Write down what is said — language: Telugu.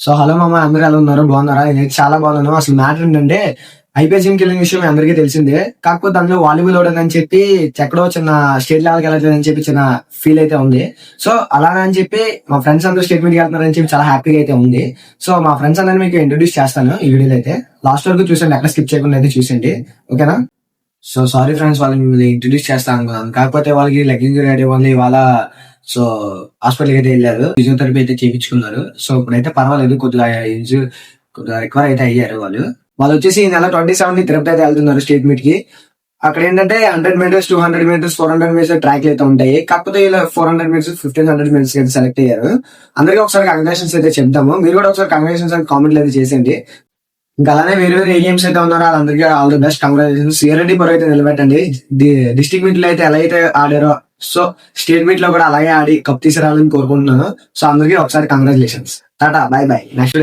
సో హలో మామ, అందరూ ఎలా ఉన్నారు? బాగున్నారా? నేనైతే చాలా బాగున్నాను. అసలు మ్యాటర్ ఏంటంటే ఐపీఎల్ టీంకి వెళ్ళిన విషయం మీ అందరికీ తెలిసిందే. కాకపోతే అందులో వాలీబాల్ ఓడని చెప్పి ఎక్కడో చిన్న స్టేట్ లెవెల్కి వెళ్ళట్లేదని చెప్పి చిన్న ఫీల్ అయితే ఉంది. సో అలాగని చెప్పి మా ఫ్రెండ్స్ అందరూ స్టేట్ మీట్కి వెళ్తున్నారని చెప్పి చాలా హ్యాపీగా అయితే ఉంది. సో మా ఫ్రెండ్స్ అందరినీ మీకు ఇంట్రొడ్యూస్ చేస్తాను ఈ వీడియోలో అయితే. లాస్ట్ వరకు చూసండి, ఎక్కడ స్కిప్ చేయకుండా అయితే చూసండి, ఓకేనా? సో సారీ ఫ్రెండ్స్, వాళ్ళని మిమ్మల్ని ఇంట్రొడ్యూస్ చేస్తాను అనుకున్నాను, కాకపోతే వాళ్ళకి లెగ్ ఇంజరీ అయితే ఉంది ఇవాళ. సో హాస్పిటల్కి అయితే వెళ్ళారు, ఫిజియోథెరపీ అయితే చేయించుకున్నారు. సో ఇప్పుడైతే పర్వాలేదు, కొద్దిగా రికవర్ అయితే అయ్యారు వాళ్ళు. వాళ్ళు వచ్చేసి ఈ నెల 27 తిరుపతి అయితే వెళ్తున్నారు స్టేట్ మీట్ కి. అక్కడ ఏంటంటే 100 మీటర్స్, 200 మీటర్స్, 400 మీటర్స్ ట్రాక్లు అయితే ఉంటాయి. కాకపోతే ఇలా 400 మీటర్స్, 1500 మీటర్స్ అయితే సెలెక్ట్ అయ్యారు. అందరికీ ఒకసారి కంగ్రాచులేషన్స్ అయితే చెప్తాము. మీరు కూడా ఒకసారి కంగ్రాచులేషన్స్ అని కామెంట్లు అయితే చేసేయండి. ఇంకా అలానే వేరే వేరే ఏఎంస్ అయితే ఉన్నారో వాళ్ళందరికీ ఆల్ ది బెస్ట్, కంగ్రాచులేషన్స్. సిఆర్ఎడ్డి పరువు అయితే నిలబెట్టండి. డిస్ట్రిక్ట్ మీట్ లో అయితే ఎలా అయితే ఆడారో, సో స్టేట్ మీట్ లో కూడా అలాగే ఆడి కప్ తీసుకురావాలని కోరుకుంటున్నాను. సో అందరికీ ఒకసారి congratulations. Tata, by by, next